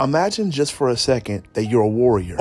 Imagine just for a second that you're a warrior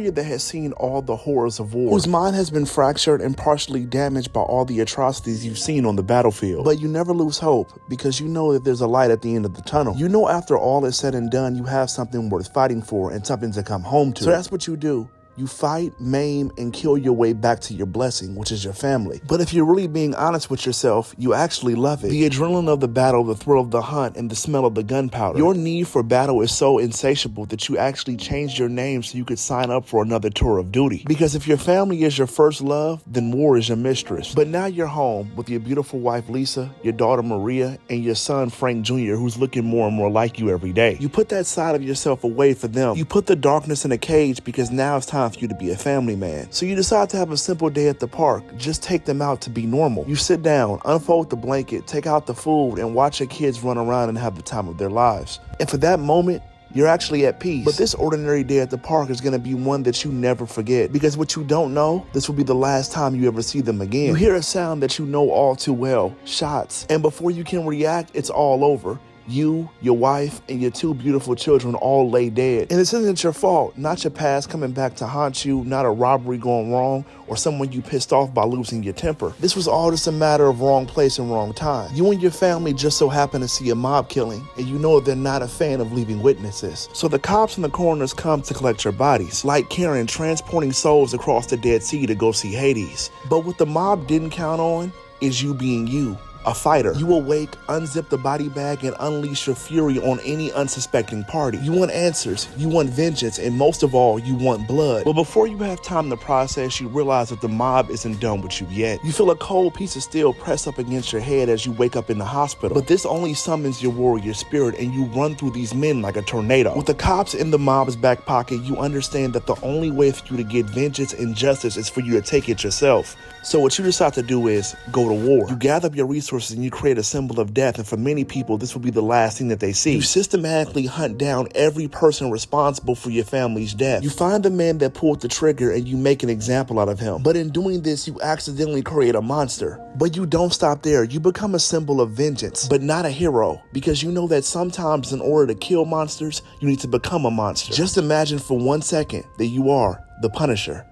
that has seen all the horrors of war, whose mind has been fractured and partially damaged by all the atrocities you've seen on the battlefield. But you never lose hope because you know that there's a light at the end of the tunnel. You know after all is said and done, you have something worth fighting for and something to come home to. So that's what you do. You fight, maim, and kill your way back to your blessing, which is your family. But if you're really being honest with yourself, you actually love it. The adrenaline of the battle, the thrill of the hunt, and the smell of the gunpowder. Your need for battle is so insatiable that you actually changed your name so you could sign up for another tour of duty. Because if your family is your first love, then war is your mistress. But now you're home with your beautiful wife, Lisa, your daughter, Maria, and your son, Frank Jr., who's looking more and more like you every day. You put that side of yourself away for them. You put the darkness in a cage because now it's time for you to be a family man. So you decide to have a simple day at the park. Just take them out to be normal. You sit down, unfold the blanket, take out the food, and watch your kids run around and have the time of their lives. And for that moment, you're actually at peace. But this ordinary day at the park is going to be one that you never forget. Because what you don't know, this will be the last time you ever see them again. You hear a sound that you know all too well, shots. And before you can react, it's all over. You, your wife, and your two beautiful children all lay dead. And this isn't your fault, not your past coming back to haunt you, not a robbery going wrong, or someone you pissed off by losing your temper. This was all just a matter of wrong place and wrong time. You and your family just so happen to see a mob killing, and you know they're not a fan of leaving witnesses. So the cops and the coroners come to collect your bodies, like Karen transporting souls across the Dead Sea to go see Hades. But what the mob didn't count on is you being you. A fighter. You awake, unzip the body bag, and unleash your fury on any unsuspecting party. You want answers, you want vengeance, and most of all, you want blood. But before you have time to process, you realize that the mob isn't done with you yet. You feel a cold piece of steel press up against your head as you wake up in the hospital. But this only summons your warrior spirit, and you run through these men like a tornado. With the cops in the mob's back pocket, you understand that the only way for you to get vengeance and justice is for you to take it yourself. So what you decide to do is go to war. You gather up your resources and you create a symbol of death, and for many people, this will be the last thing that they see. You systematically hunt down every person responsible for your family's death. You find the man that pulled the trigger and you make an example out of him. But in doing this, you accidentally create a monster. But you don't stop there. You become a symbol of vengeance, but not a hero, because you know that sometimes in order to kill monsters, you need to become a monster. Just imagine for 1 second that you are the Punisher.